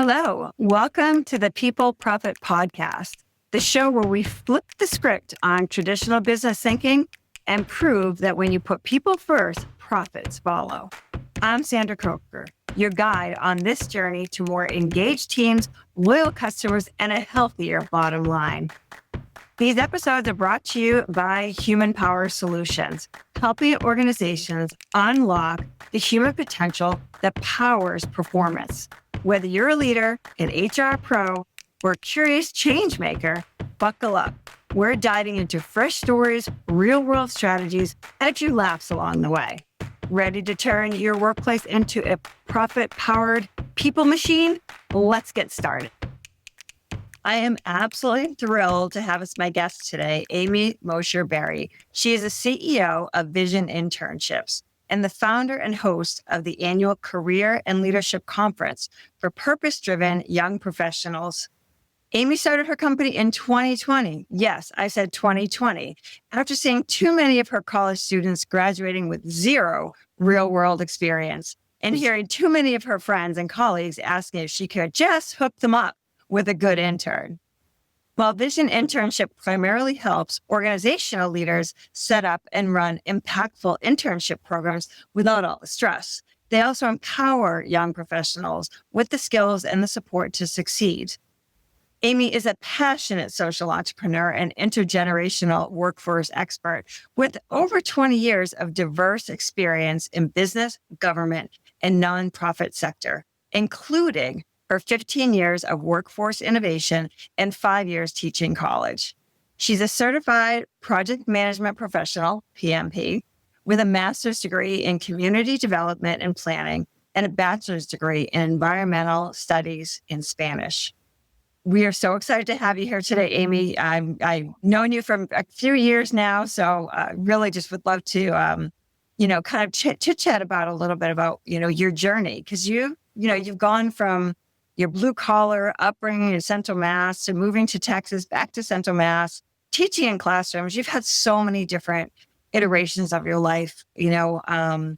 Hello, welcome to the People Profit Podcast, the show where we flip the script on traditional business thinking and prove that when you put people first, profits follow. I'm Sandra Coker, your guide on this journey to more engaged teams, loyal customers, and a healthier bottom line. These episodes are brought to you by Human Power Solutions, helping organizations unlock the human potential that powers performance. Whether you're a leader, an HR pro, or a curious change maker, buckle up. We're diving into fresh stories, real-world strategies, and a few laughs along the way. Ready to turn your workplace into a profit-powered people machine? Let's get started. I am absolutely thrilled to have as my guest today, Amy Mosher Berry. She is the CEO of Visions Internships and the founder and host of the annual Career and Leadership Conference for purpose-driven young professionals. Amy started her company in 2020. Yes, I said 2020. After seeing too many of her college students graduating with zero real-world experience and hearing too many of her friends and colleagues asking if she could just hook them up with a good intern. While Vision Internship primarily helps organizational leaders set up and run impactful internship programs without all the stress, they also empower young professionals with the skills and the support to succeed. Amy is a passionate social entrepreneur and intergenerational workforce expert with over 20 years of diverse experience in business, government, and nonprofit sector, including her 15 years of workforce innovation and 5 years teaching college. She's a certified project management professional, PMP, with a master's degree in community development and planning and a bachelor's degree in environmental studies in Spanish. We are so excited to have you here today, Amy. I've known you for a few years now, so really just would love to, kind of chit-chat about a little bit about, your journey, because you've gone from your blue collar upbringing in Central Mass to moving to Texas, back to Central Mass, teaching in classrooms. You've had so many different iterations of your life. I'm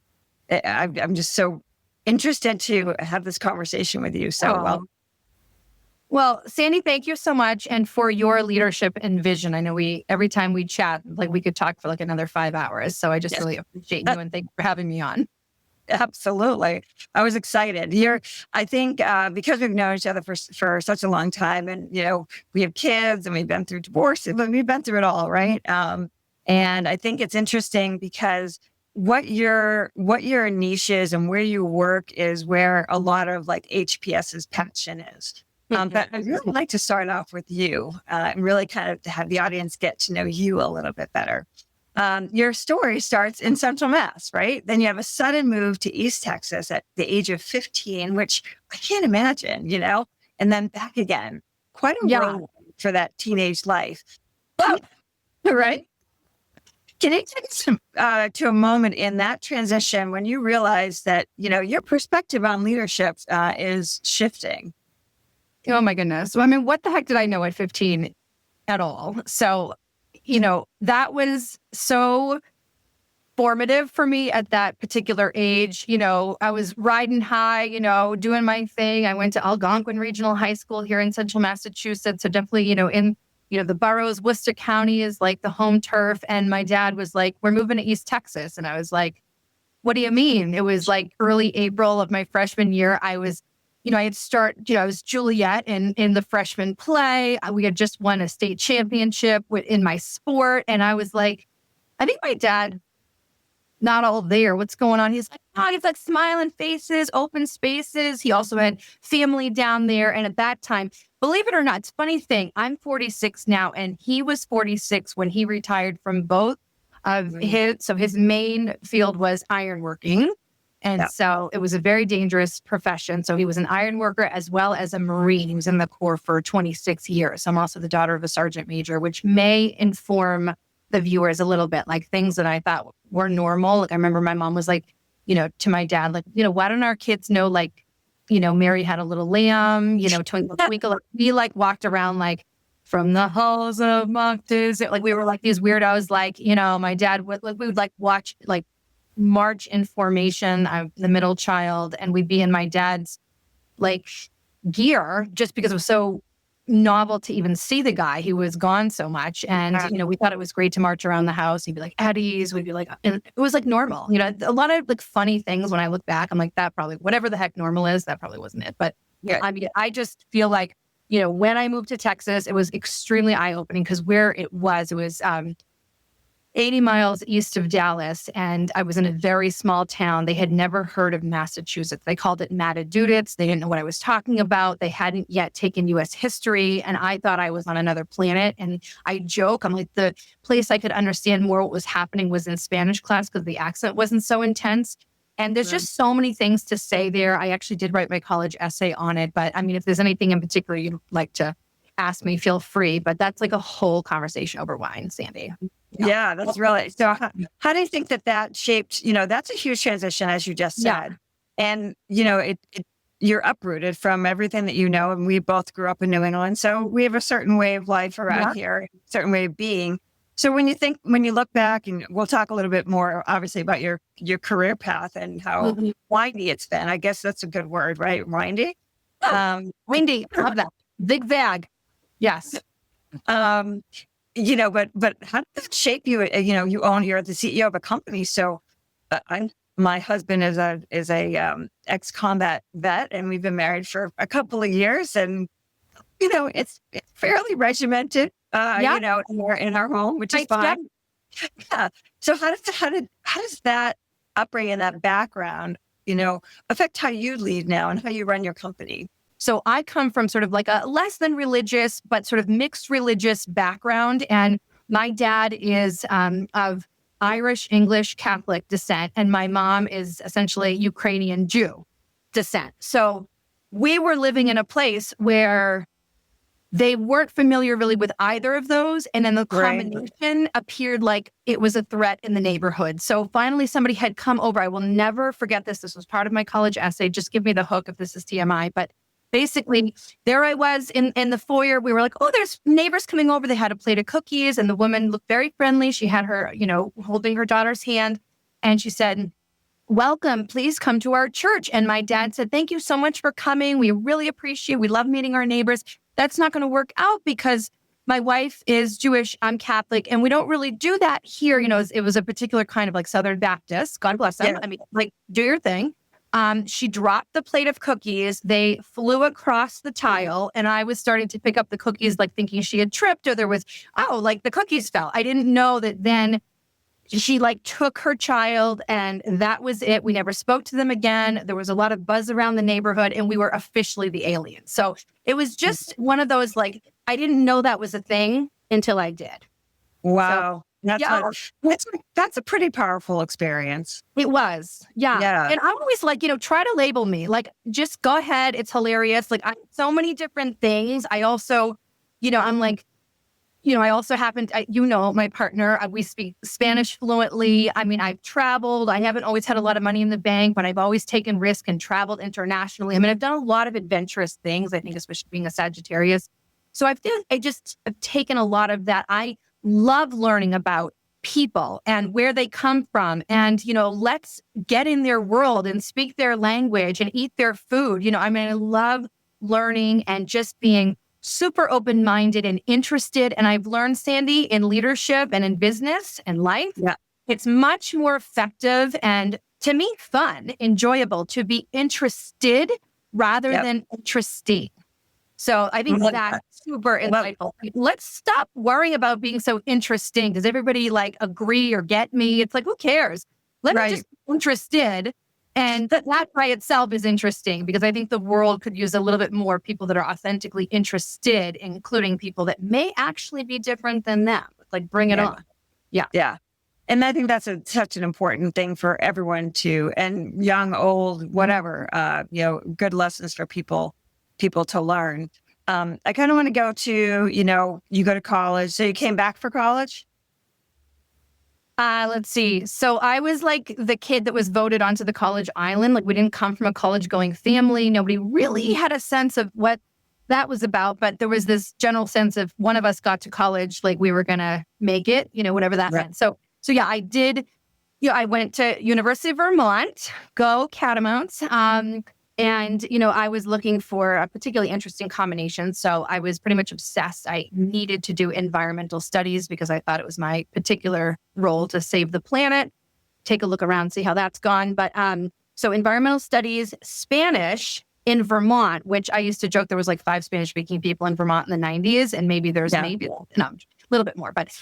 just so interested to have this conversation with you. So, Well, Sandy, thank you so much. And for your leadership and vision. I know every time we chat, we could talk for another 5 hours. So I just really appreciate you and thank you for having me on. Absolutely. I was excited. I think because we've known each other for such a long time and, we have kids and we've been through divorce, but we've been through it all, right? And I think it's interesting because what your niche is and where you work is where a lot of HPS's passion is. But I'd really like to start off with you and really kind of have the audience get to know you a little bit better. Your story starts in Central Mass, right? Then you have a sudden move to East Texas at the age of 15, which I can't imagine, and then back again. Quite a whirlwind for that teenage life. Right? Can you take us to a moment in that transition when you realize that, your perspective on leadership is shifting? Oh my goodness. Well, what the heck did I know at 15 at all? So that was so formative for me at that particular age. I was riding high, doing my thing. I went to Algonquin Regional High School here in Central Massachusetts. So definitely, in, the boroughs, Worcester County is the home turf. And my dad was like, we're moving to East Texas. And I was like, what do you mean? It was early April of my freshman year. I was I was Juliet in the freshman play. We had just won a state championship in my sport. And I was like, I think my dad, not all there. What's going on? He's smiling faces, open spaces. He also had family down there. And at that time, believe it or not, it's a funny thing. I'm 46 now and he was 46 when he retired from both of his main field was ironworking. And so it was a very dangerous profession. So he was an iron worker as well as a Marine. He was in the Corps for 26 years. I'm also the daughter of a sergeant major, which may inform the viewers a little bit, things that I thought were normal. I remember my mom was to my dad, why don't our kids know, Mary had a little lamb, twinkle, twinkle. We walked around from the halls of Montes. We were these weirdos, my dad would, we would watch March in formation. I'm the middle child, and we'd be in my dad's gear just because it was so novel to even see the guy who was gone so much. And, we thought it was great to march around the house. He'd be like, Eddie's, we'd be like, and it was like normal, a lot of like funny things when I look back, I'm like, that probably, whatever the heck normal is, that probably wasn't it. But I mean, I just feel like, when I moved to Texas, it was extremely eye-opening because where it was 80 miles east of Dallas, and I was in a very small town. They had never heard of Massachusetts. They called it Massachusetts. They didn't know what I was talking about. They hadn't yet taken U.S. history, and I thought I was on another planet. And I joke, I'm like, the place I could understand more what was happening was in Spanish class because the accent wasn't so intense. And there's just so many things to say there. I actually did write my college essay on it. But I mean, if there's anything in particular you'd like to ask me, feel free. But that's like a whole conversation over wine, Sandy. Yeah, that's really, so how do you think that shaped, that's a huge transition, as you just said. And, you're uprooted from everything that and we both grew up in New England. So we have a certain way of life around here, a certain way of being. So when you look back, and we'll talk a little bit more, obviously, about your career path and how windy it's been. I guess that's a good word, right? Windy? Windy, love that. Zigzag. Yes. But how did that shape you? You're the CEO of a company. So my husband is a ex-combat vet, and we've been married for a couple of years, and it's fairly regimented, in our home, which is fine. Yeah. So how does that upbringing and that background, affect how you lead now and how you run your company? So I come from sort of like a less than religious, but sort of mixed religious background. And my dad is of Irish, English, Catholic descent. And my mom is essentially Ukrainian Jew descent. So we were living in a place where they weren't familiar really with either of those. And then the combination appeared like it was a threat in the neighborhood. So finally somebody had come over. I will never forget this. This was part of my college essay. Just give me the hook if this is TMI. But basically, there I was in the foyer. We were like, oh, there's neighbors coming over. They had a plate of cookies, and the woman looked very friendly. She had her, holding her daughter's hand. And she said, welcome, please come to our church. And my dad said, thank you so much for coming. We really appreciate it. We love meeting our neighbors. That's not going to work out because my wife is Jewish. I'm Catholic. And we don't really do that here. It was a particular kind of like Southern Baptist. God bless them. Yeah. I mean, like, do your thing. She dropped the plate of cookies. They flew across the tile, and I was starting to pick up the cookies, like thinking she had tripped, or there was, like the cookies fell. I didn't know that then she like took her child, and that was it. We never spoke to them again. There was a lot of buzz around the neighborhood, and we were officially the aliens. So it was just one of those, like, I didn't know that was a thing until I did. Wow. So, that's a pretty powerful experience. It was. Yeah. And I'm always like, try to label me. Like, just go ahead. It's hilarious. Like, so many different things. I also, I'm like, I also happen, my partner, we speak Spanish fluently. I mean, I've traveled. I haven't always had a lot of money in the bank, but I've always taken risk and traveled internationally. I mean, I've done a lot of adventurous things, I think, especially being a Sagittarius. So I've taken a lot of that. I love learning about people and where they come from. And, let's get in their world and speak their language and eat their food. I love learning and just being super open-minded and interested. And I've learned, Sandy, in leadership and in business and life, it's much more effective and, to me, fun, enjoyable to be interested rather than interesting. So I think that's super insightful. Let's stop worrying about being so interesting. Does everybody like agree or get me? It's like, who cares? Let me just be interested. And that by itself is interesting because I think the world could use a little bit more people that are authentically interested, including people that may actually be different than them. Like, bring it on. Yeah. And I think that's such an important thing for everyone and young, old, whatever, good lessons for people to learn. I kind of want to go to, you go to college. So you came back for college? Let's see. So I was like the kid that was voted onto the college island. Like, we didn't come from a college going family. Nobody really had a sense of what that was about. But there was this general sense of one of us got to college, like we were going to make it, whatever that meant. So yeah, I did. I went to University of Vermont, go Catamounts. And, you know, I was looking for a particularly interesting combination. So I was pretty much obsessed. I needed to do environmental studies because I thought it was my particular role to save the planet. Take a look around, see how that's gone. But so environmental studies, Spanish in Vermont, which I used to joke there was like 5 Spanish speaking people in Vermont in the 90s. And maybe there's a little bit more. But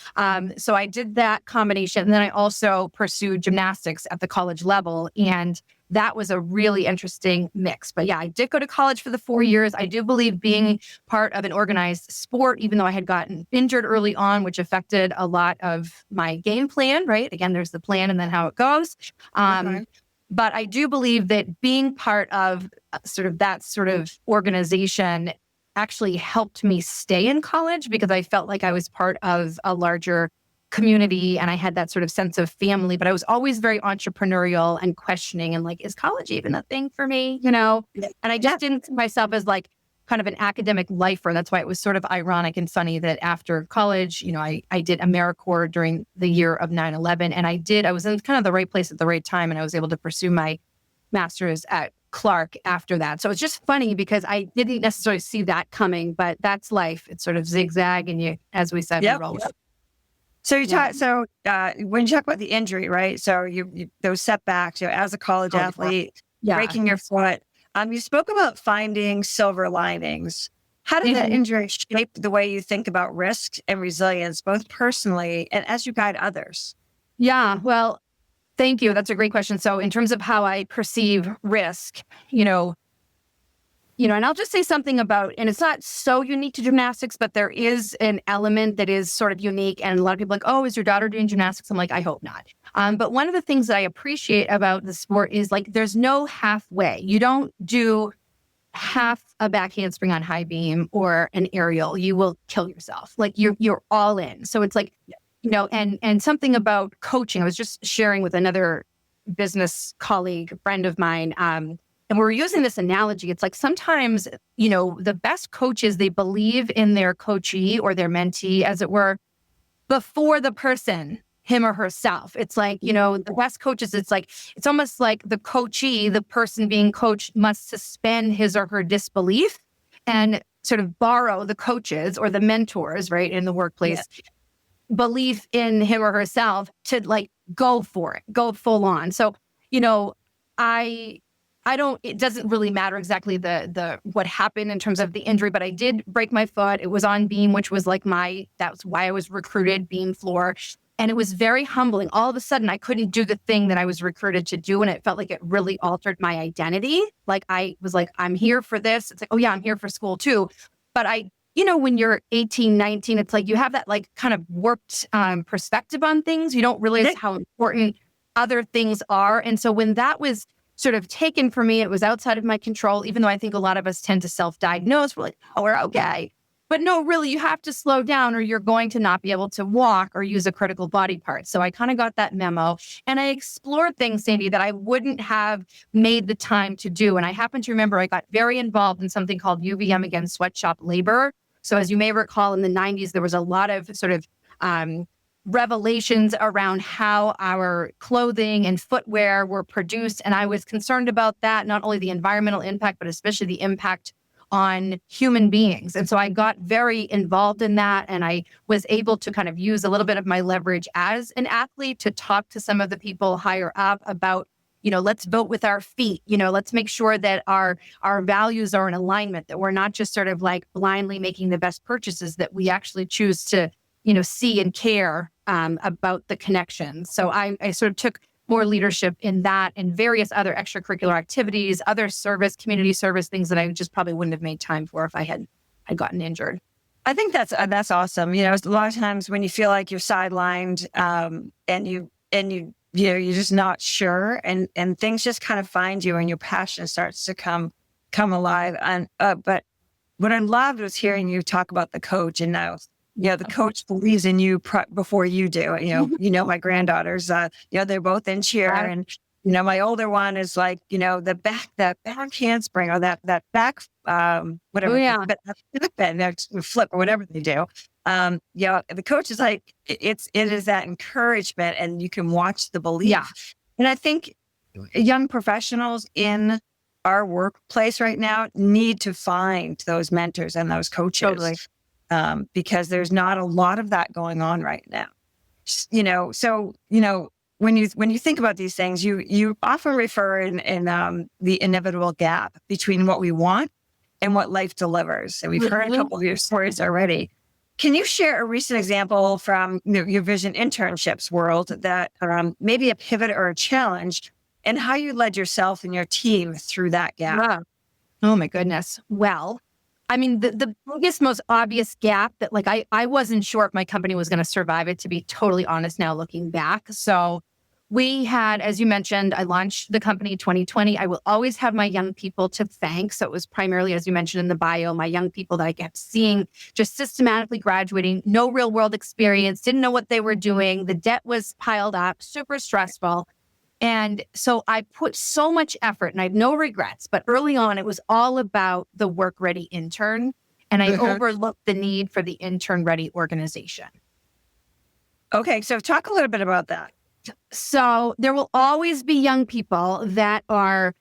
so I did that combination. And then I also pursued gymnastics at the college level. And that was a really interesting mix. But yeah, I did go to college for the 4 years. I do believe being part of an organized sport, even though I had gotten injured early on, which affected a lot of my game plan, right? Again, there's the plan and then how it goes. But I do believe that being part of that sort of organization actually helped me stay in college because I felt like I was part of a larger community and I had that sort of sense of family, but I was always very entrepreneurial and questioning and like, is college even a thing for me? You know? And I just didn't see myself as like kind of an academic lifer. That's why it was sort of ironic and funny that after college, you know, I did AmeriCorps during the year of 9/11. And I was in kind of the right place at the right time. And I was able to pursue my master's at Clark after that. So it's just funny because I didn't necessarily see that coming, but that's life. It's sort of zigzag and you, as we said, we roll with it. So when you talk about the injury, right? So you those setbacks, you know, as a college athlete, breaking your foot. You spoke about finding silver linings. How did that injury shape the way you think about risk and resilience, both personally and as you guide others? Yeah, well, thank you. That's a great question. So in terms of how I perceive risk, you know, and I'll just say something about, and it's not so unique to gymnastics, but there is an element that is sort of unique. And a lot of people are like, oh, is your daughter doing gymnastics? I'm like, I hope not. But one of the things that I appreciate about the sport is like, there's no halfway. You don't do half a back handspring on high beam or an aerial. You will kill yourself. Like you're all in. So it's like, you know, and something about coaching. I was just sharing with another business colleague, friend of mine, and we're using this analogy. It's like sometimes, you know, the best coaches, they believe in their coachee or their mentee, as it were, before the person, him or herself. It's like, you know, the best coaches, it's almost like the coachee, the person being coached must suspend his or her disbelief and sort of borrow the coaches or the mentors, right, in the workplace, belief in him or herself to like go for it, go full on. So, you know, it doesn't really matter exactly the what happened in terms of the injury, but I did break my foot. It was on beam, which was like that's why I was recruited, beam floor. And it was very humbling. All of a sudden, I couldn't do the thing that I was recruited to do. And it felt like it really altered my identity. Like I was like, I'm here for this. It's like, oh yeah, I'm here for school too. But you know, when you're 18, 19, it's like you have that like kind of warped perspective on things. You don't realize how important other things are. And so when that was sort of taken from me, it was outside of my control, even though I think a lot of us tend to self-diagnose. We're like, oh, we're okay. But no, really, you have to slow down or you're going to not be able to walk or use a critical body part. So I kind of got that memo and I explored things, Sandy, that I wouldn't have made the time to do. And I happen to remember I got very involved in something called UVM against sweatshop labor. So as you may recall, in the 90s, there was a lot of sort of revelations around how our clothing and footwear were produced. And I was concerned about that, not only the environmental impact, but especially the impact on human beings. And so I got very involved in that. And I was able to kind of use a little bit of my leverage as an athlete to talk to some of the people higher up about, you know, let's vote with our feet. You know, let's make sure that our values are in alignment, that we're not just sort of like blindly making the best purchases, that we actually choose to, you know, see and care about the connections. So I sort of took more leadership in that and various other extracurricular activities, other service, community service, things that I just probably wouldn't have made time for if I had gotten injured. I think that's awesome. You know, a lot of times when you feel like you're sidelined, and you're just not sure, and things just kind of find you, and your passion starts to come alive. And but what I loved was hearing you talk about the coach, and now, you know, the coach believes in you before you do. You know, my granddaughters, you know, they're both in cheer, and you know, my older one is like, you know, that back handspring or that back whatever, that flip or whatever they do. Yeah, the coach is like, it is that encouragement, and you can watch the belief. Yeah. And I think young professionals in our workplace right now need to find those mentors and those coaches. Totally. Because there's not a lot of that going on right now. So when you think about these things, you often refer in the inevitable gap between what we want and what life delivers. And we've heard a couple of your stories already. Can you share a recent example from your Vision Internships world that maybe a pivot or a challenge, and how you led yourself and your team through that gap? Yeah. Oh my goodness. Well, I mean, the biggest, most obvious gap that I wasn't sure if my company was going to survive it, to be totally honest now looking back. So we had, as you mentioned, I launched the company 2020. I will always have my young people to thank. So it was primarily, as you mentioned in the bio, my young people that I kept seeing just systematically graduating, no real world experience, didn't know what they were doing. The debt was piled up, super stressful. And so I put so much effort, and I have no regrets, but early on, it was all about the work-ready intern. And I overlooked the need for the intern-ready organization. Okay, so talk a little bit about that. So there will always be young people that are,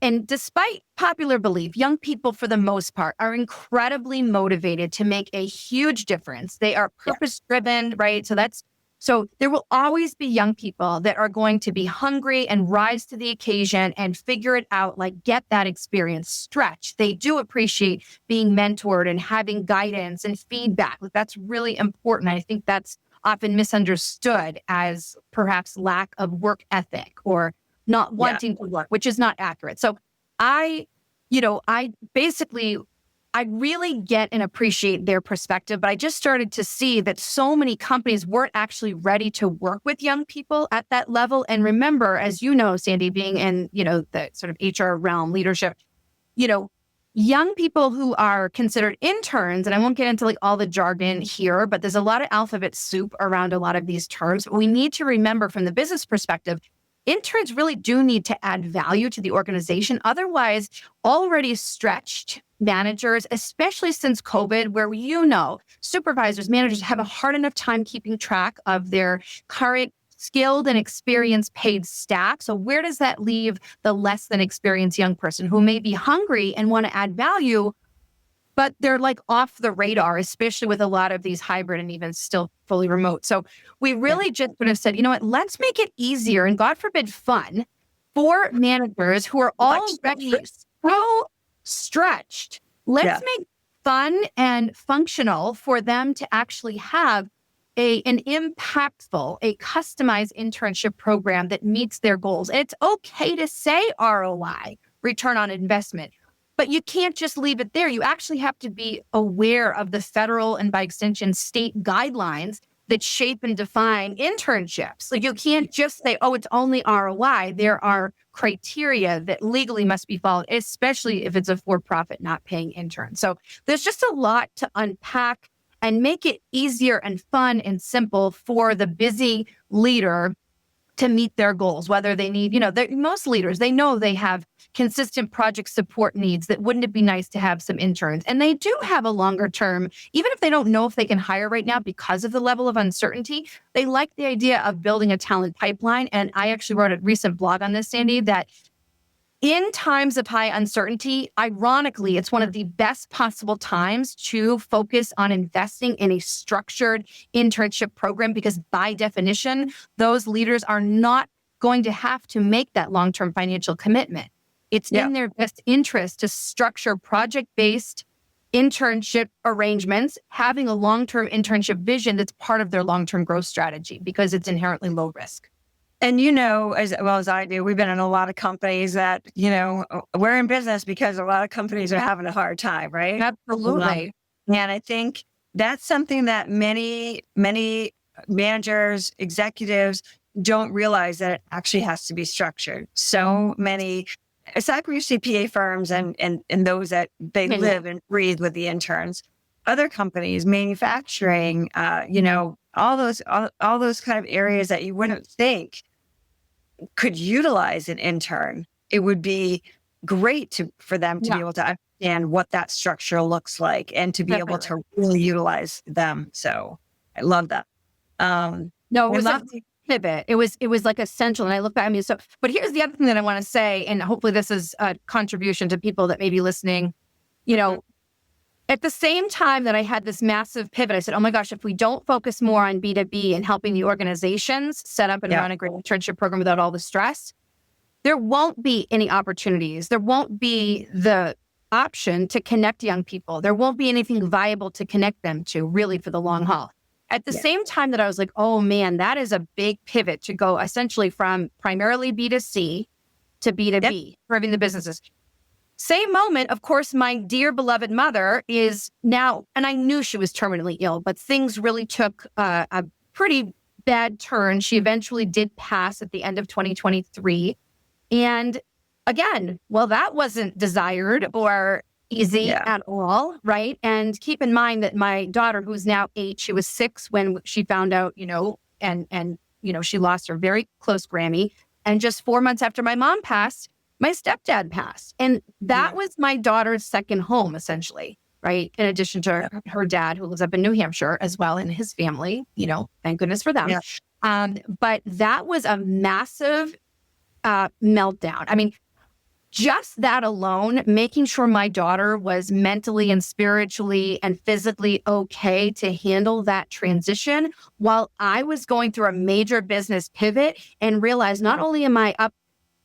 and despite popular belief, young people for the most part are incredibly motivated to make a huge difference. They are purpose-driven, right? So there will always be young people that are going to be hungry and rise to the occasion and figure it out, get that experience, stretch. They do appreciate being mentored and having guidance and feedback. That's really important. I think that's often misunderstood as perhaps lack of work ethic or not wanting to work, which is not accurate. So I really get and appreciate their perspective, but I just started to see that so many companies weren't actually ready to work with young people at that level. And remember, as you know, Sandy, being in, the sort of HR realm leadership, young people who are considered interns, and I won't get into all the jargon here, but there's a lot of alphabet soup around a lot of these terms. We need to remember from the business perspective, interns really do need to add value to the organization. Otherwise, already stretched managers, especially since COVID, where supervisors, managers have a hard enough time keeping track of their current skilled and experienced paid staff. So where does that leave the less than experienced young person who may be hungry and want to add value, but they're off the radar, especially with a lot of these hybrid and even still fully remote. So we really just sort of said, let's make it easier and God forbid fun for managers who are already so stretched. Let's make fun and functional for them to actually have an impactful, a customized internship program that meets their goals. And it's okay to say ROI, return on investment, but you can't just leave it there. You actually have to be aware of the federal and by extension state guidelines that shape and define internships. You can't just say, it's only ROI. There are criteria that legally must be followed, especially if it's a for-profit not paying intern. So there's just a lot to unpack and make it easier and fun and simple for the busy leader to meet their goals, whether they need, most leaders, they know they have consistent project support needs. That wouldn't it be nice to have some interns? And they do have a longer term, even if they don't know if they can hire right now because of the level of uncertainty, they like the idea of building a talent pipeline. And I actually wrote a recent blog on this, Sandy, that in times of high uncertainty, ironically, it's one of the best possible times to focus on investing in a structured internship program because by definition, those leaders are not going to have to make that long-term financial commitment. It's in their best interest to structure project-based internship arrangements, having a long-term internship vision that's part of their long-term growth strategy because it's inherently low risk. And as well as I do, we've been in a lot of companies that, we're in business because a lot of companies are having a hard time, right? Absolutely. And I think that's something that many managers, executives don't realize, that it actually has to be structured. So many, aside from your CPA firms and those that they live and breathe with the interns, other companies, manufacturing, all those kind of areas that you wouldn't think could utilize an intern. It would be great for them to be able to understand what that structure looks like and to be able to really utilize them. So I love that. pivot. It was like essential. And I look back, but here's the other thing that I want to say, and hopefully this is a contribution to people that may be listening. At the same time that I had this massive pivot, I said, oh my gosh, if we don't focus more on B2B and helping the organizations set up and run a great internship program without all the stress, there won't be any opportunities. There won't be the option to connect young people. There won't be anything viable to connect them to really for the long haul. At the same time that I was like, oh man, that is a big pivot to go essentially from primarily B2C to B2B, serving the businesses. Same moment, of course, my dear beloved mother is now, and I knew she was terminally ill, but things really took a pretty bad turn. She eventually did pass at the end of 2023. And again, well, that wasn't desired or easy at all, right? And keep in mind that my daughter, who's now 8, she was 6 when she found out, and she lost her very close Grammy. And just 4 months after my mom passed, my stepdad passed. And that was my daughter's second home, essentially, right? In addition to her dad, who lives up in New Hampshire as well, and his family, thank goodness for them. Yeah. But that was a massive meltdown. Just that alone, making sure my daughter was mentally and spiritually and physically okay to handle that transition while I was going through a major business pivot and realized not only am I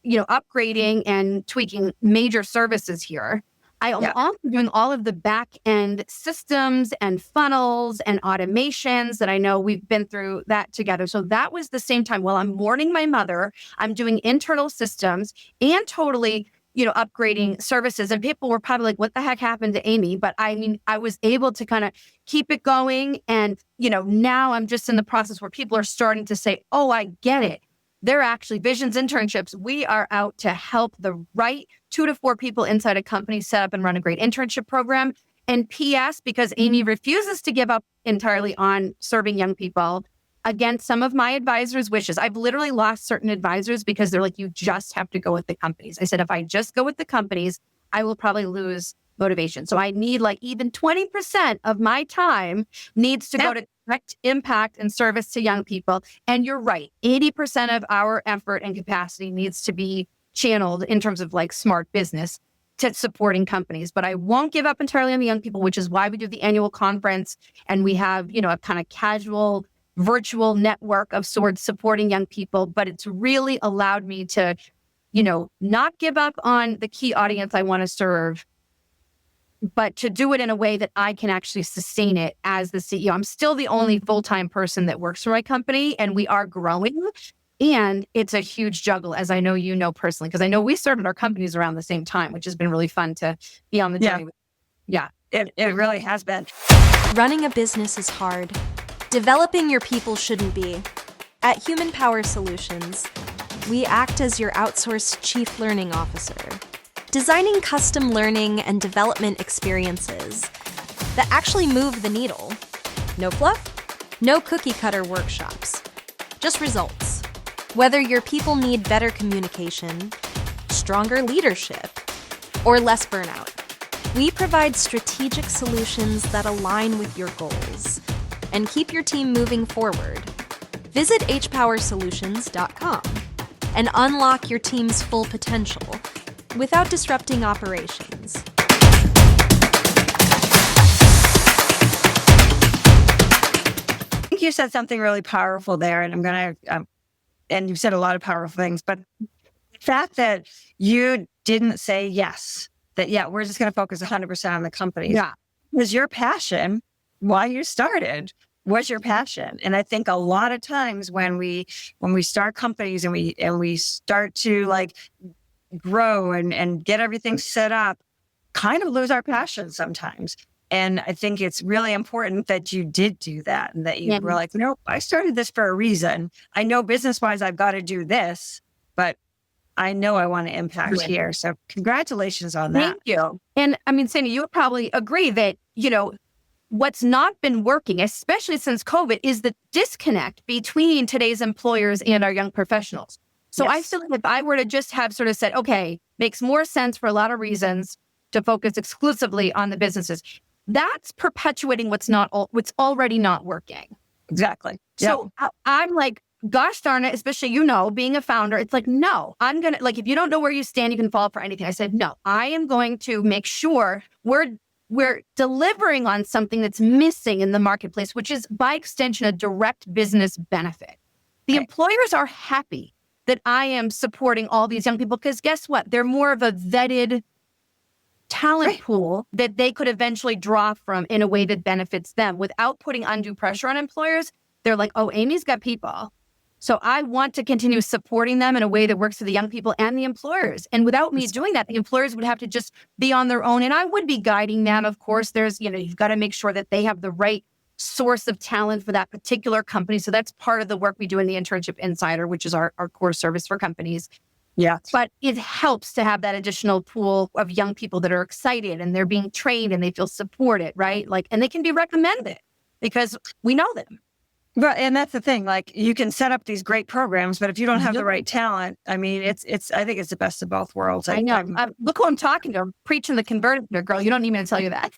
upgrading and tweaking major services here, I am also doing all of the back end systems and funnels and automations that I know we've been through that together. So that was the same time while I'm mourning my mother, I'm doing internal systems and totally upgrading services. And people were probably like, what the heck happened to Amy? But I was able to kind of keep it going. And, now I'm just in the process where people are starting to say, oh, I get it. They're actually Visions Internships. We are out to help the right 2 to 4 people inside a company set up and run a great internship program. And P.S., because Amy refuses to give up entirely on serving young people, against some of my advisors' wishes. I've literally lost certain advisors because they're like, you just have to go with the companies. I said, if I just go with the companies, I will probably lose motivation. So I need even 20% of my time needs to go to direct impact and service to young people. And you're right, 80% of our effort and capacity needs to be channeled in terms of smart business to supporting companies. But I won't give up entirely on the young people, which is why we do the annual conference. And we have, a kind of casual virtual network of sorts supporting young people. But it's really allowed me to, not give up on the key audience I want to serve, but to do it in a way that I can actually sustain it as the CEO. I'm still the only full-time person that works for my company, and we are growing. And it's a huge juggle, as I know you know personally, because I know we started our companies around the same time, which has been really fun to be on the journey. It really has been. Running a business is hard. Developing your people shouldn't be. At Human Power Solutions, we act as your outsourced chief learning officer, designing custom learning and development experiences that actually move the needle. No fluff, no cookie cutter workshops, just results. Whether your people need better communication, stronger leadership, or less burnout, we provide strategic solutions that align with your goals and keep your team moving forward. Visit hpowersolutions.com and unlock your team's full potential without disrupting operations. I think you said something really powerful there, and I'm going to, and you said a lot of powerful things, but the fact that you didn't say yes, that, we're just going to focus 100% on the company. Yeah. Was your passion why you started? Was your passion? And I think a lot of times when we start companies and we start to grow and get everything set up, kind of lose our passion sometimes. And I think it's really important that you did do that and that you were like, nope, I started this for a reason. I know business-wise I've got to do this, but I know I want to impact here. So congratulations on that. Thank you. And Sandy, you would probably agree that, what's not been working, especially since COVID, is the disconnect between today's employers and our young professionals. So I feel like if I were to just have sort of said, okay, makes more sense for a lot of reasons to focus exclusively on the businesses, that's perpetuating what's already not working. Exactly. So I'm gosh darn it, especially, being a founder, it's like, no, I'm going to, like, if you don't know where you stand, you can fall for anything. I said, no, I am going to make sure we're delivering on something that's missing in the marketplace, which is by extension, a direct business benefit. The employers are happy that I am supporting all these young people because guess what? They're more of a vetted talent pool that they could eventually draw from in a way that benefits them without putting undue pressure on employers. They're like, oh, Amy's got people. So I want to continue supporting them in a way that works for the young people and the employers. And without me doing that, the employers would have to just be on their own. And I would be guiding them. Of course, there's, you've got to make sure that they have the right source of talent for that particular company. So that's part of the work we do in the Internship Insider, which is our core service for companies. Yeah. But it helps to have that additional pool of young people that are excited and they're being trained and they feel supported, right? Like, and they can be recommended because we know them. But, and that's the thing, like you can set up these great programs, but if you don't have the right talent, I mean, I think it's the best of both worlds. I know. Look who I'm talking to. I'm preaching the converted girl. You don't need me to tell you that.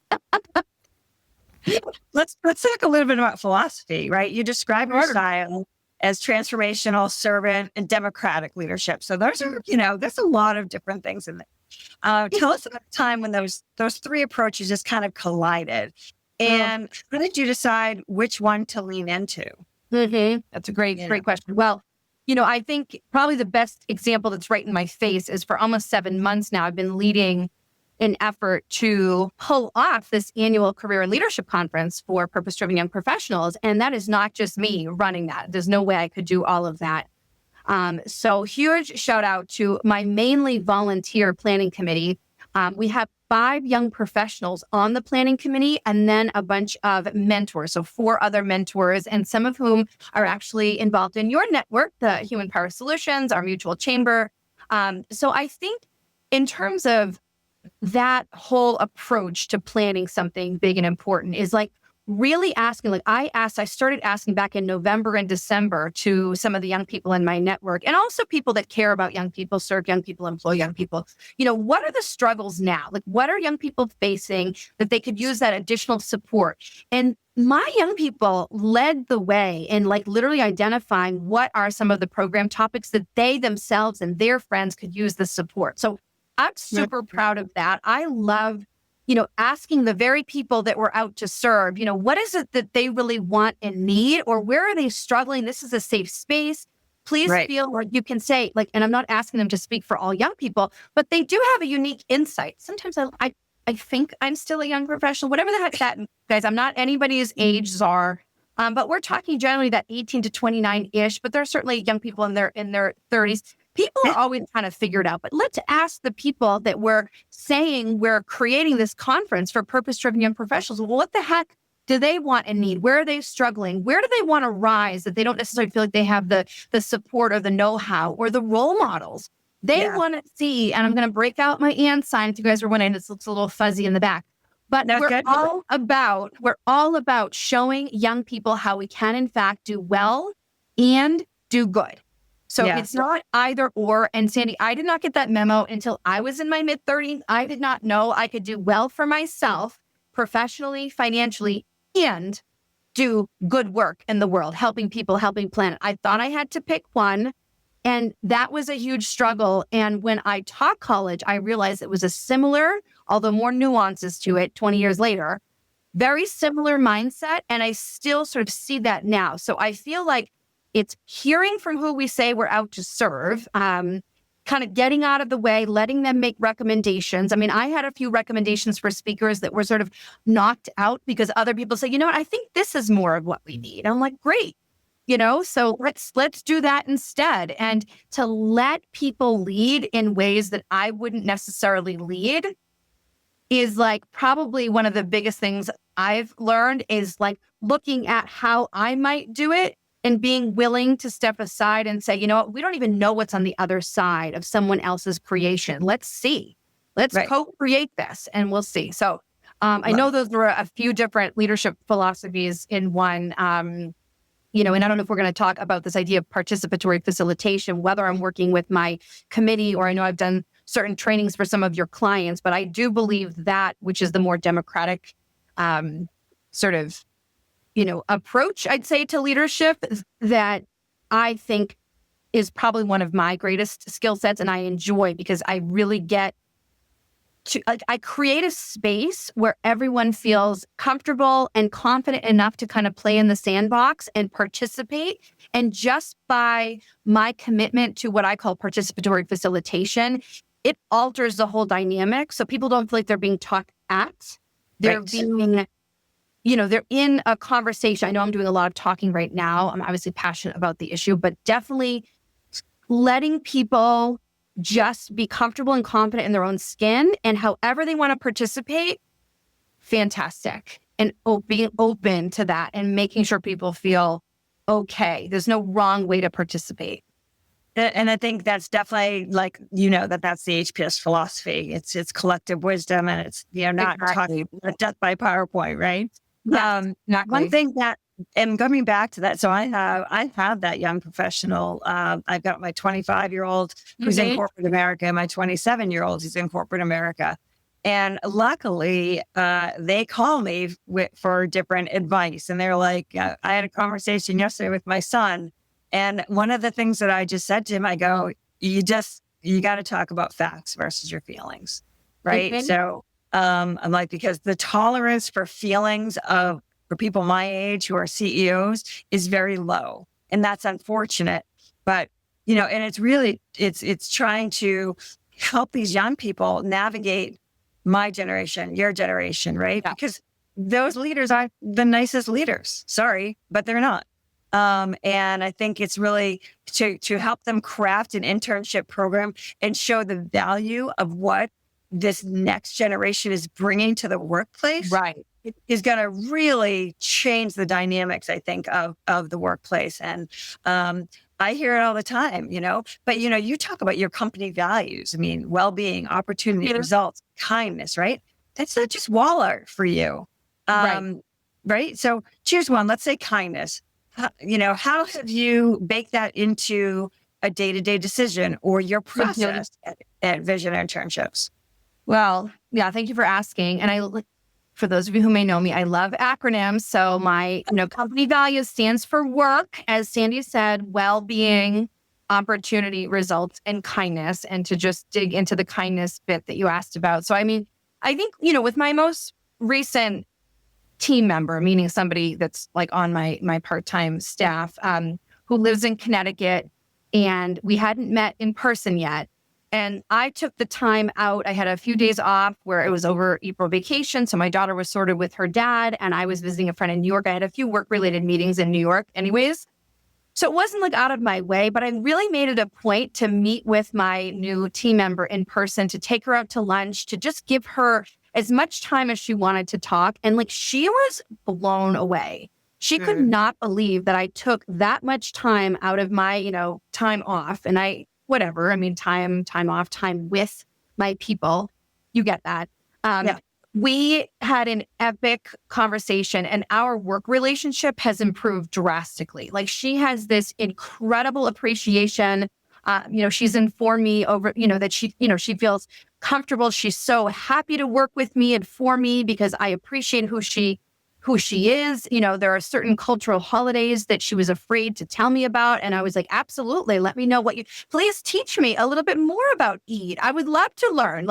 Let's talk a little bit about philosophy, right? You describe your style as transformational, servant, and democratic leadership. So those are, there's a lot of different things in there. Tell us about the time when those three approaches just kind of collided. And how did you decide which one to lean into? Mm-hmm. That's a great question. Well, I think probably the best example that's right in my face is for almost 7 months now, I've been leading an effort to pull off this annual career and leadership conference for purpose-driven young professionals. And that is not just me running that. There's no way I could do all of that. So huge shout out to my mainly volunteer planning committee. We have 5 young professionals on the planning committee and then a bunch of mentors. So 4 other mentors, and some of whom are actually involved in your network, the Human Power Solutions, our mutual chamber. So I think in terms of that whole approach to planning something big and important is like really asking, I started asking back in November and December to some of the young people in my network and also people that care about young people, serve young people, employ young people. What are the struggles now? Like, what are young people facing that they could use that additional support? And my young people led the way in literally identifying what are some of the program topics that they themselves and their friends could use the support. So I'm super proud of that. I love, asking the very people that we're out to serve, what is it that they really want and need, or where are they struggling? This is a safe space. Please feel like you can say, and I'm not asking them to speak for all young people, but they do have a unique insight. Sometimes I think I'm still a young professional, whatever the heck that, guys, I'm not anybody's age czar. But we're talking generally that 18 to 29-ish, but there are certainly young people in their 30s. People are always kind of figured out, but let's ask the people that we're saying we're creating this conference for purpose-driven young professionals. Well, what the heck do they want and need? Where are they struggling? Where do they want to rise that they don't necessarily feel like they have the support or the know-how or the role models? They want to see, and I'm going to break out my and sign if you guys are wondering, this looks a little fuzzy in the back. But we're all about showing young people how we can, in fact, do well and do good. So it's not either or. And Sandy, I did not get that memo until I was in my mid-30s. I did not know I could do well for myself, professionally, financially, and do good work in the world, helping people, helping planet. I thought I had to pick one. And that was a huge struggle. And when I taught college, I realized it was a similar, although more nuances to it 20 years later, very similar mindset. And I still sort of see that now. So I feel like it's hearing from who we say we're out to serve, kind of getting out of the way, letting them make recommendations. I mean, I had a few recommendations for speakers that were sort of knocked out because other people say, what, I think this is more of what we need. I'm like, great. So let's do that instead. And to let people lead in ways that I wouldn't necessarily lead is probably one of the biggest things I've learned is looking at how I might do it and being willing to step aside and say, what, we don't even know what's on the other side of someone else's creation. Let's see. Let's co-create this and we'll see. So I know those were a few different leadership philosophies in one. And I don't know if we're going to talk about this idea of participatory facilitation, whether I'm working with my committee or I know I've done certain trainings for some of your clients, but I do believe that, which is the more democratic sort of, approach, I'd say, to leadership, that I think is probably one of my greatest skill sets, and I enjoy because I really get to, like, I create a space where everyone feels comfortable and confident enough to kind of play in the sandbox and participate. And just by my commitment to what I call participatory facilitation, it alters the whole dynamic. So people don't feel like they're being talked at. They're being, they're in a conversation. I know I'm doing a lot of talking right now. I'm obviously passionate about the issue, but definitely letting people just be comfortable and confident in their own skin, and however they want to participate, fantastic. And being open to that and making sure people feel okay. There's no wrong way to participate. And I think that's definitely that's the HPS philosophy. It's collective wisdom, and it's, not talking death by PowerPoint, right? Yeah, exactly. One thing that, and coming back to that, so I have that young professional. I've got my 25-year-old who's in corporate America, and my 27-year-old who's in corporate America. And luckily, they call me for different advice. And they're like, I had a conversation yesterday with my son. And one of the things that I just said to him, I go, you got to talk about facts versus your feelings. Right. Okay. So I'm like, because the tolerance for feelings for people my age who are CEOs is very low. And that's unfortunate. But, and it's really, it's trying to help these young people navigate my generation, your generation, right? Yeah. Because those leaders aren't the nicest leaders. Sorry, but they're not. And I think it's really to help them craft an internship program and show the value of what this next generation is bringing to the workplace. Right. It is going to really change the dynamics, I think, of the workplace. And I hear it all the time, but, you talk about your company values. I mean, well-being, opportunity, results, kindness, right? That's not just wall art for you. Right. So choose one. Let's say kindness. How have you baked that into a day-to-day decision or your process at Vision Internships? Well, yeah, thank you for asking. And for those of you who may know me, I love acronyms. So my, company values stands for work, as Sandy said, well-being, opportunity, results, and kindness. And to just dig into the kindness bit that you asked about. So, I mean, I think, with my most recent team member, meaning somebody that's like on my part-time staff, who lives in Connecticut, and we hadn't met in person yet. And I took the time out. I had a few days off where it was over April vacation. So my daughter was sorted with her dad, and I was visiting a friend in New York. I had a few work-related meetings in New York anyways. So it wasn't like out of my way, but I really made it a point to meet with my new team member in person, to take her out to lunch, to just give her as much time as she wanted to talk. And she was blown away. She could not believe that I took that much time out of my, time off. And time off, time with my people. You get that. We had an epic conversation, and our work relationship has improved drastically. She has this incredible appreciation. She's informed me over, that she feels comfortable. She's so happy to work with me and for me because I appreciate who she is. There are certain cultural holidays that she was afraid to tell me about. And I was like, absolutely. Let me know please teach me a little bit more about Eid. I would love to learn.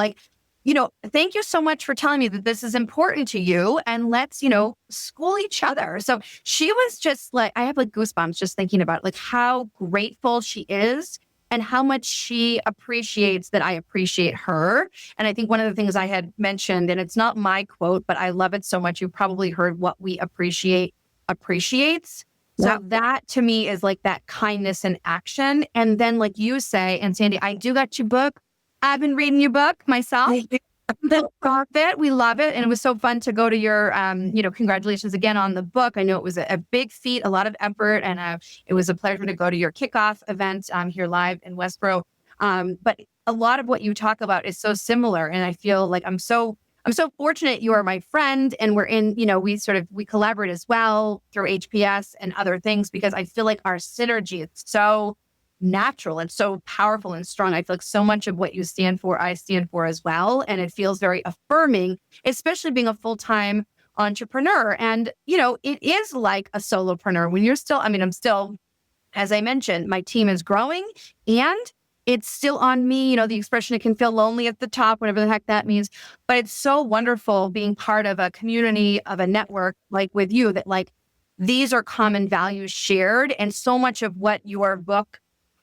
Thank you so much for telling me that this is important to you, and let's, school each other. So she was just I have goosebumps just thinking about how grateful she is and how much she appreciates that I appreciate her. And I think one of the things I had mentioned, and it's not my quote, but I love it so much. You've probably heard, what we appreciate appreciates. So that to me is that kindness in action. And then you say, and Sandy, I do got your book. I've been reading your book myself. We love it. And it was so fun to go to your, congratulations again on the book. I know it was a big feat, a lot of effort, and it was a pleasure to go to your kickoff event here live in Westboro. But a lot of what you talk about is so similar. And I feel like I'm so fortunate you are my friend, and we're in, we collaborate as well through HPS and other things, because I feel like our synergy is so natural and so powerful and strong. I feel like so much of what you stand for, I stand for as well. And it feels very affirming, especially being a full-time entrepreneur. And, it is like a solopreneur when you're still, I'm still as I mentioned, my team is growing and it's still on me. The expression, it can feel lonely at the top, whatever the heck that means. But it's so wonderful being part of a community, of a network like with you, that like these are common values shared. And so much of what your book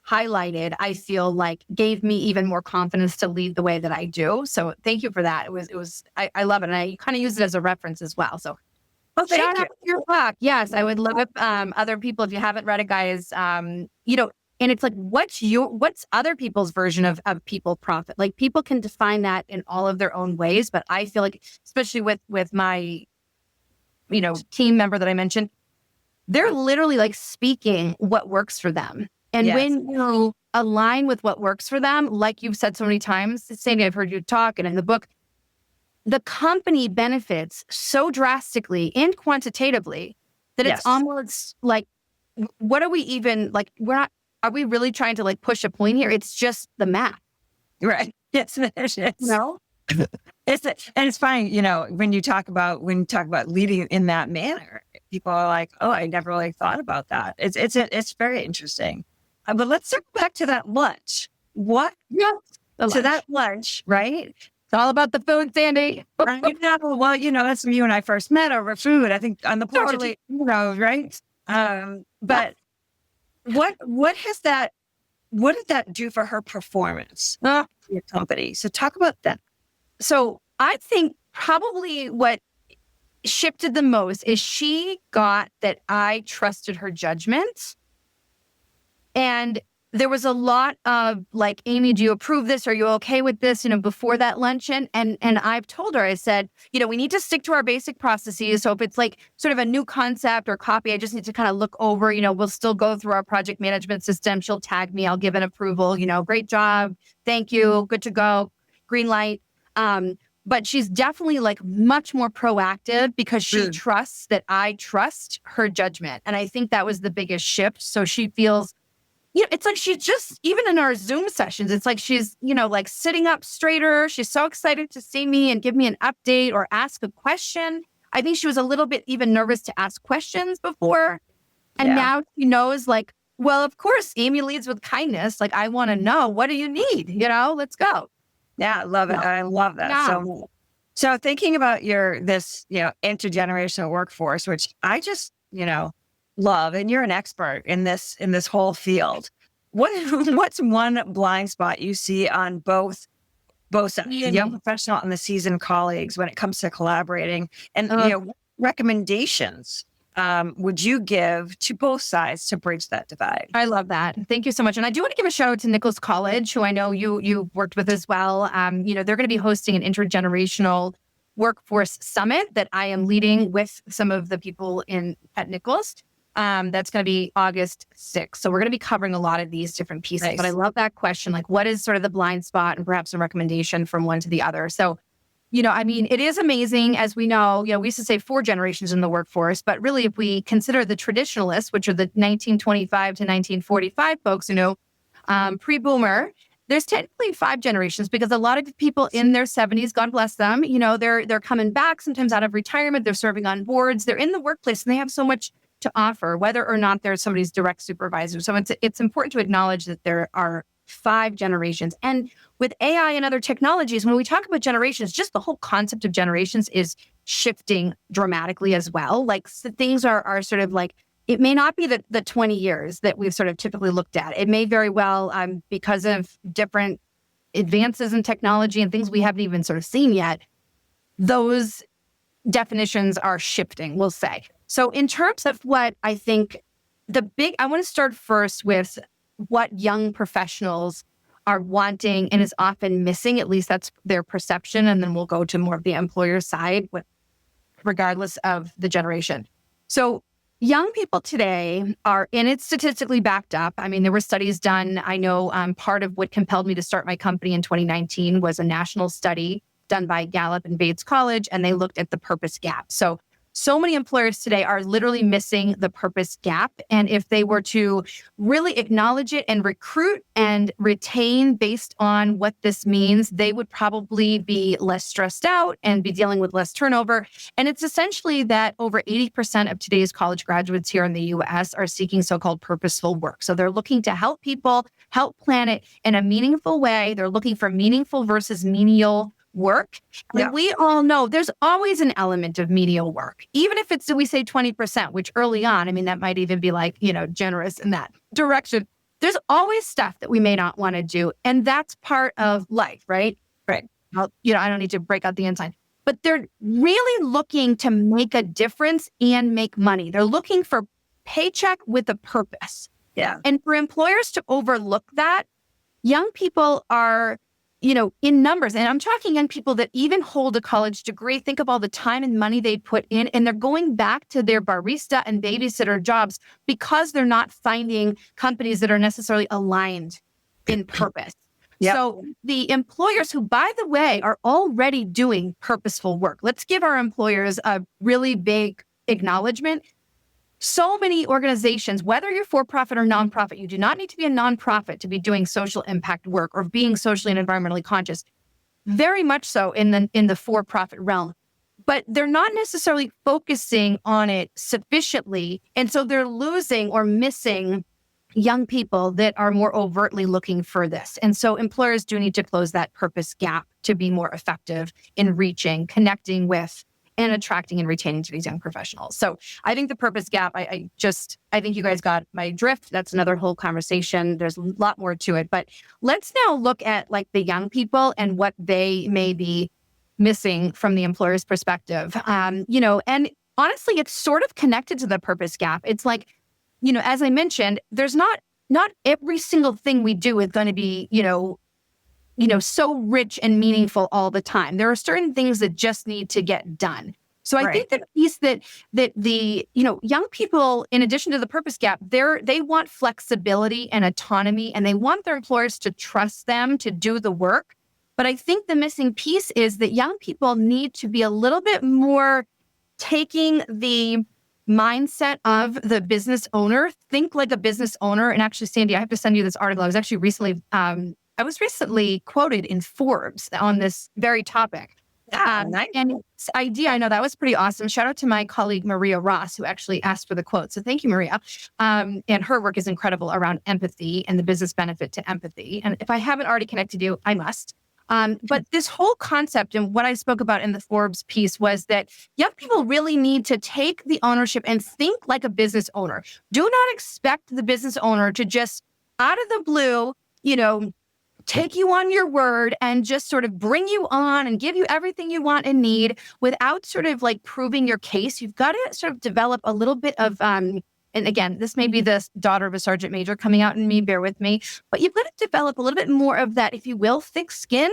highlighted, I feel like gave me even more confidence to lead the way that I do. So thank you for that. I love it. And I kind of use it as a reference as well. So Thank you. out your book. Yes, I would love it. Other people, if you haven't read it, guys, and it's like, what's other people's version of people profit? Like people can define that in all of their own ways. But I feel like, especially with my, team member that I mentioned, they're literally like speaking what works for them. And when you align with what works for them, like you've said so many times, Sandy, I've heard you talk, and in the book, the company benefits so drastically and quantitatively that it's almost like, what are we even like? Are we really trying to like push a point here? It's just the math, Right? Yes, it is. no? It's funny, when you talk about leading in that manner, people are like, "Oh, I never really thought about that." It's very interesting. But let's circle back to that lunch. What? Yeah. That lunch, right? It's all about the food, Sandy. Right. That's when you and I first met over food. I think on the porch, Totally. Right? But what did that do for her performance? Your company. So talk about that. So I think probably what shifted the most is she got that I trusted her judgment. And there was a lot of like, Amy, do you approve this? Are you okay with this? Before that luncheon. And I've told her, I said, we need to stick to our basic processes. So if it's like sort of a new concept or copy, I just need to kind of look over, we'll still go through our project management system. She'll tag me. I'll give an approval, great job. Thank you. Good to go. Green light. But she's definitely like much more proactive because she trusts that I trust her judgment. And I think that was the biggest shift. So she feels, it's like she's just, even in our Zoom sessions, it's like she's, like sitting up straighter. She's so excited to see me and give me an update or ask a question. I think she was a little bit even nervous to ask questions before. And now she knows like, well, of course, Amy leads with kindness. Like, I want to know, what do you need? Let's go. Yeah, I love it. I love that so much. So thinking about this intergenerational workforce, which I just, love, and you're an expert in this whole field. What's one blind spot you see on both sides, the young professional and the seasoned colleagues, when it comes to collaborating? And what recommendations would you give to both sides to bridge that divide? I love that. Thank you so much. And I do want to give a shout out to Nichols College, who I know you've worked with as well. They're going to be hosting an intergenerational workforce summit that I am leading with some of the people at Nichols. That's going to be August 6th. So we're going to be covering a lot of these different pieces. Nice. But I love that question. Like, what is sort of the blind spot, and perhaps a recommendation from one to the other? So, it is amazing. As we know, we used to say 4 generations in the workforce, but really if we consider the traditionalists, which are the 1925 to 1945 folks, pre-boomer, there's technically 5 generations, because a lot of people in their 70s, God bless them, they're coming back sometimes out of retirement. They're serving on boards. They're in the workplace and they have so much to offer, whether or not they're somebody's direct supervisor. So it's important to acknowledge that there are 5 generations. And with AI and other technologies, when we talk about generations, just the whole concept of generations is shifting dramatically as well. Like, so things are sort of like, it may not be the 20 years that we've sort of typically looked at. It may very well, because of different advances in technology and things we haven't even sort of seen yet, those definitions are shifting, we'll say. So in terms of what I think I want to start first with what young professionals are wanting and is often missing. At least that's their perception. And then we'll go to more of the employer side, regardless of the generation. So young people today are, and it's statistically backed up. There were studies done. I know part of what compelled me to start my company in 2019 was a national study done by Gallup and Bates College, and they looked at the purpose gap. So so many employers today are literally missing the purpose gap. And if they were to really acknowledge it and recruit and retain based on what this means, they would probably be less stressed out and be dealing with less turnover. And it's essentially that over 80% of today's college graduates here in the US are seeking so-called purposeful work. So they're looking to help people, help planet in a meaningful way. They're looking for meaningful versus menial work. And we all know there's always an element of menial work, even if it's, we say 20%, which early on, I mean, that might even be like, generous in that direction. There's always stuff that we may not want to do. And that's part of life, right? Right. I don't need to break out the ensign, but they're really looking to make a difference and make money. They're looking for paycheck with a purpose. Yeah. And for employers to overlook that, young people are, in numbers, and I'm talking young people that even hold a college degree, think of all the time and money they put in, and they're going back to their barista and babysitter jobs because they're not finding companies that are necessarily aligned in purpose. Yep. So the employers who, by the way, are already doing purposeful work, let's give our employers a really big acknowledgement. So many organizations, whether you're for-profit or nonprofit, you do not need to be a nonprofit to be doing social impact work or being socially and environmentally conscious. Very much so in the for-profit realm, but they're not necessarily focusing on it sufficiently, and so they're losing or missing young people that are more overtly looking for this. And so employers do need to close that purpose gap to be more effective in reaching, connecting with, and attracting and retaining to these young professionals. So I think the purpose gap, I think you guys got my drift. That's another whole conversation. There's a lot more to it, but let's now look at like the young people and what they may be missing from the employer's perspective. And honestly, it's sort of connected to the purpose gap. It's like, as I mentioned, there's not every single thing we do is going to be, so rich and meaningful all the time. There are certain things that just need to get done. So I think the piece that the, young people, in addition to the purpose gap, they want flexibility and autonomy, and they want their employers to trust them to do the work. But I think the missing piece is that young people need to be a little bit more taking the mindset of the business owner, think like a business owner. And actually, Sandy, I have to send you this article. I was actually recently quoted in Forbes on this very topic. Nice. And this idea, I know that was pretty awesome. Shout out to my colleague, Maria Ross, who actually asked for the quote. So thank you, Maria. And her work is incredible around empathy and the business benefit to empathy. And if I haven't already connected you, I must. But this whole concept and what I spoke about in the Forbes piece was that young people really need to take the ownership and think like a business owner. Do not expect the business owner to just out of the blue, take you on your word and just sort of bring you on and give you everything you want and need without sort of like proving your case. You've got to sort of develop a little bit of, and again, this may be the daughter of a sergeant major coming out in me, bear with me, but you've got to develop a little bit more of that, if you will, thick skin.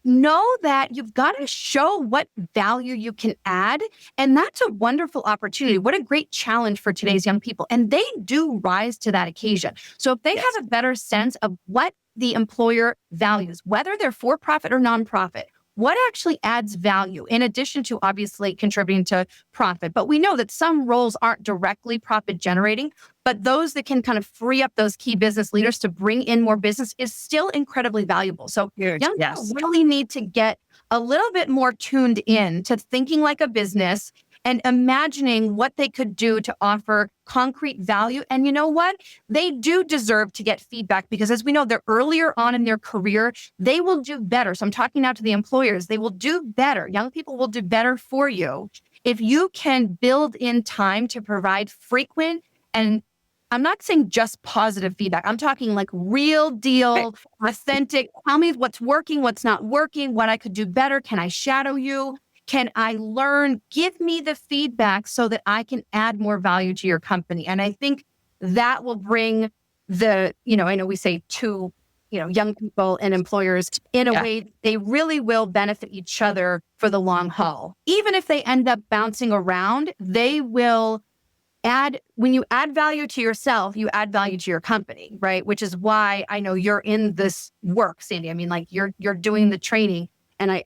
Know that you've got to show what value you can add. And that's a wonderful opportunity. What a great challenge for today's young people. And they do rise to that occasion. So if they have a better sense of what the employer values, whether they're for-profit or nonprofit, what actually adds value in addition to obviously contributing to profit. But we know that some roles aren't directly profit generating, but those that can kind of free up those key business leaders to bring in more business is still incredibly valuable. So young people really need to get a little bit more tuned in to thinking like a business and imagining what they could do to offer concrete value. And you know what? They do deserve to get feedback because as we know, they're earlier on in their career, they will do better. So I'm talking now to the employers. They will do better. Young people will do better for you if you can build in time to provide frequent, and I'm not saying just positive feedback. I'm talking like real deal, authentic. Tell me what's working, what's not working, what I could do better. Can I shadow you? Can I learn? Give me the feedback so that I can add more value to your company. And I think that will bring I know we say to, young people and employers in a way they really will benefit each other for the long haul. Even if they end up bouncing around, they will when you add value to yourself, you add value to your company, right? Which is why I know you're in this work, Sandy. I mean, like you're doing the training. And I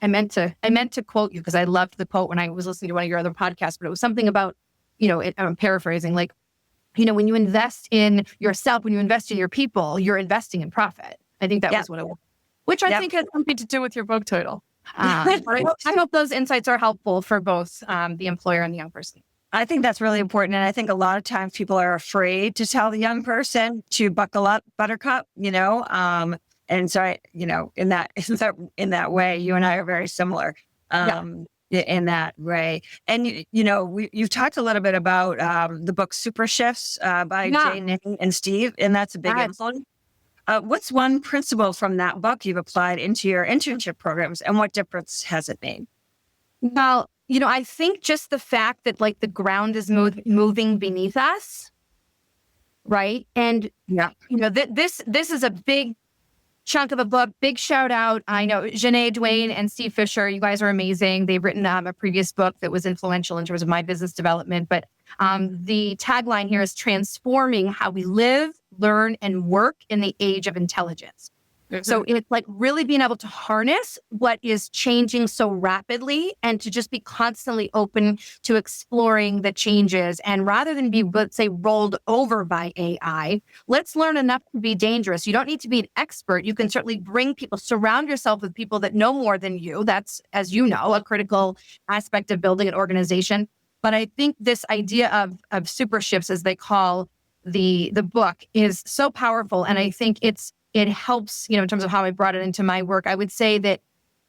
meant to quote you because I loved the quote when I was listening to one of your other podcasts, but it was something about, I'm paraphrasing, like, when you invest in yourself, when you invest in your people, you're investing in profit. I think that was what it was, which I think has something to do with your book title. I hope those insights are helpful for both the employer and the young person. I think that's really important. And I think a lot of times people are afraid to tell the young person to buckle up, buttercup, and so in that way, you and I are very similar. In that way. And, you've talked a little bit about the book Super Shifts by Jay Ning and Steve, and that's a big influence. What's one principle from that book you've applied into your internship programs, and what difference has it made? Well, I think just the fact that like the ground is moving beneath us, right? And, this is a big chunk of a book. Big shout out. I know Janae Duane and Steve Fisher. You guys are amazing. They've written a previous book that was influential in terms of my business development. But the tagline here is transforming how we live, learn, and work in the age of intelligence. Mm-hmm. So it's like really being able to harness what is changing so rapidly and to just be constantly open to exploring the changes. And rather than be, let's say, rolled over by AI, let's learn enough to be dangerous. You don't need to be an expert. You can certainly bring people, surround yourself with people that know more than you. That's, as you know, a critical aspect of building an organization. But I think this idea of super shifts, as they call the book, is so powerful. And I think it helps, in terms of how I brought it into my work. I would say that,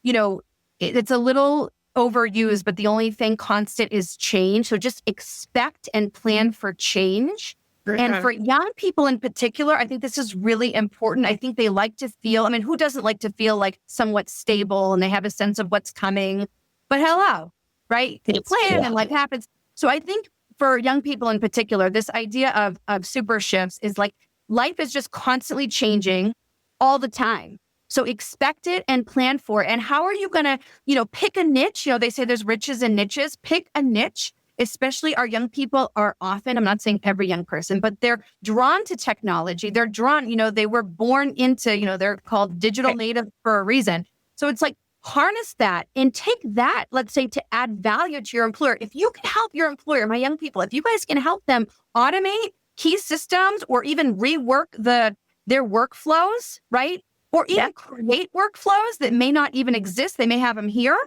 it's a little overused, but the only thing constant is change. So just expect and plan for change. Mm-hmm. And for young people in particular, I think this is really important. I think they like to feel, who doesn't like to feel like somewhat stable and they have a sense of what's coming? But hello, right? You plan and life happens. So I think for young people in particular, this idea of super shifts is like, life is just constantly changing all the time. So expect it and plan for it. And how are you going to, pick a niche? They say there's riches and niches. Pick a niche. Especially our young people are often, I'm not saying every young person, but they're drawn to technology. They're drawn, they were born into, they're called digital natives for a reason. So it's like, harness that and take that, let's say, to add value to your employer. If you can help your employer, my young people, if you guys can help them automate key systems or even rework their workflows, right? Or even create workflows that may not even exist. They may have them here.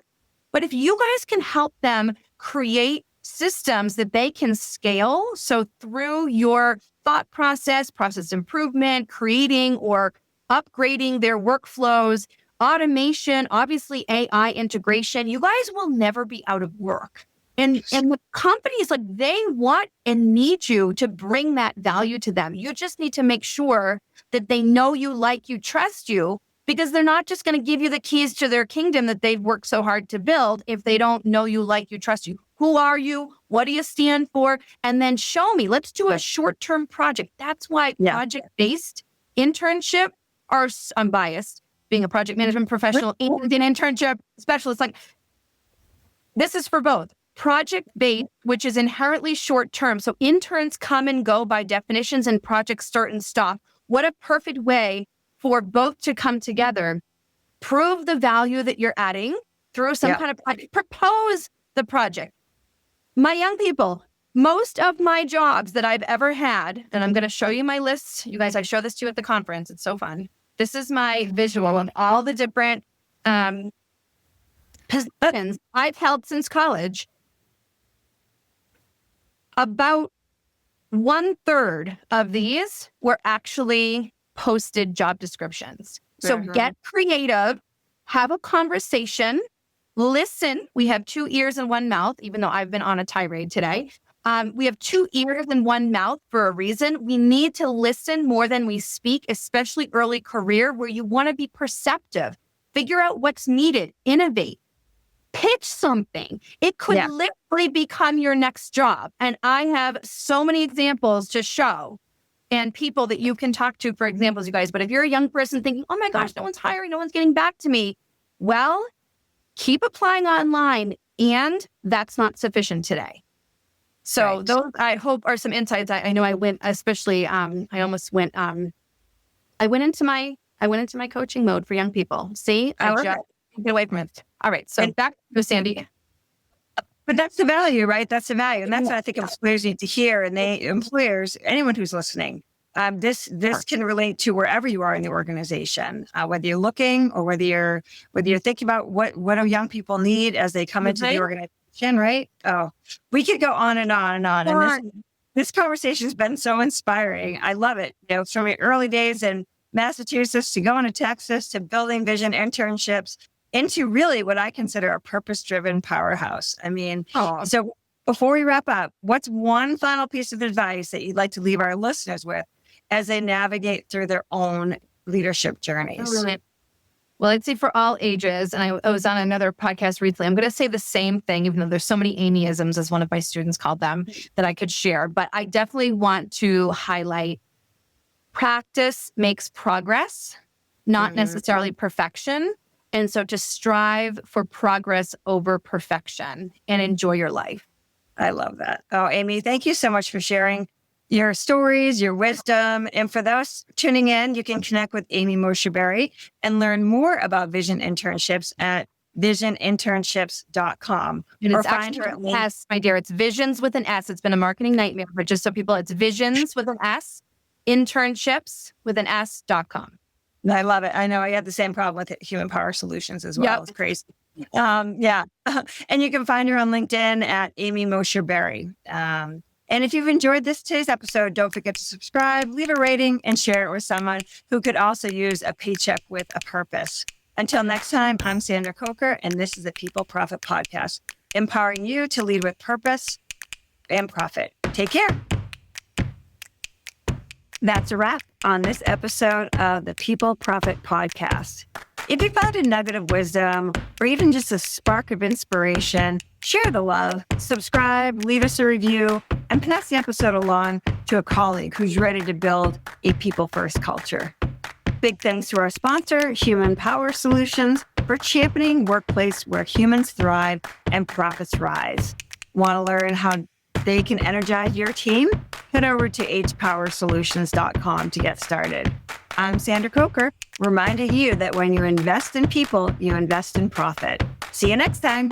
But if you guys can help them create systems that they can scale, so through your thought process improvement, creating or upgrading their workflows, automation, obviously AI integration, you guys will never be out of work. And the companies, like, they want and need you to bring that value to them. You just need to make sure that they know you, like you, trust you, because they're not just going to give you the keys to their kingdom that they've worked so hard to build if they don't know you, like you, trust you. Who are you? What do you stand for? And then show me. Let's do a short-term project. That's why project-based internship are, I'm biased, being a project management professional and an internship specialist. Like, this is for both. Project-based, which is inherently short-term. So interns come and go by definitions and projects start and stop. What a perfect way for both to come together. Prove the value that you're adding through some kind of project. Propose the project. My young people, most of my jobs that I've ever had, and I'm going to show you my lists. You guys, I show this to you at the conference. It's so fun. This is my visual of all the different positions I've held since college. About 1/3 of these were actually posted job descriptions. So get creative, have a conversation, listen. We have 2 ears and 1 mouth, even though I've been on a tirade today. We have 2 ears and 1 mouth for a reason. We need to listen more than we speak, especially early career, where you want to be perceptive, figure out what's needed, innovate. Pitch something. It could literally become your next job. And I have so many examples to show and people that you can talk to for examples, you guys. But if you're a young person thinking, oh my gosh, no one's hiring, no one's getting back to me. Well, keep applying online. And that's not sufficient today. So those, I hope, are some insights. I know I went, especially, I went into my I went into my coaching mode for young people. See, I love just get away from it. All right. So back to Sandy. But that's the value, right? That's the value. And that's what I think employers need to hear. And employers, anyone who's listening, this can relate to wherever you are in the organization, whether you're looking or whether you're thinking about what do young people need as they come into the organization, right? Oh, we could go on and on and on. And this conversation has been so inspiring. I love it. From the early days in Massachusetts to going to Texas to building Vision Internships into really what I consider a purpose-driven powerhouse. I mean, so before we wrap up, what's one final piece of advice that you'd like to leave our listeners with as they navigate through their own leadership journeys? Well, I'd say for all ages, and I was on another podcast recently, I'm going to say the same thing, even though there's so many Amyisms, as one of my students called them, that I could share. But I definitely want to highlight practice makes progress, not necessarily perfection. And so to strive for progress over perfection and enjoy your life. I love that. Oh, Amy, thank you so much for sharing your stories, your wisdom. And for those tuning in, you can connect with Amy Mosher Berry and learn more about Vision Internships at visioninternships.com. And it's find her at S, my dear. It's Visions with an S. It's been a marketing nightmare, but just so people, it's Visions with an S, internships with an S.com. I love it. I know I had the same problem with Human Power Solutions as well. It's crazy. And you can find her on LinkedIn at Amy Mosher Berry. And if you've enjoyed today's episode, don't forget to subscribe, leave a rating, and share it with someone who could also use a paycheck with a purpose. Until next time, I'm Sandra Coker, and this is the People Profit Podcast, empowering you to lead with purpose and profit. Take care. That's a wrap on this episode of the People Profit Podcast. If you found a nugget of wisdom or even just a spark of inspiration, share the love, subscribe, leave us a review, and pass the episode along to a colleague who's ready to build a people-first culture. Big thanks to our sponsor, Human Power Solutions, for championing workplace where humans thrive and profits rise. Want to learn how they can energize your team? Head over to hpowersolutions.com to get started. I'm Sandra Coker, reminding you that when you invest in people, you invest in profit. See you next time.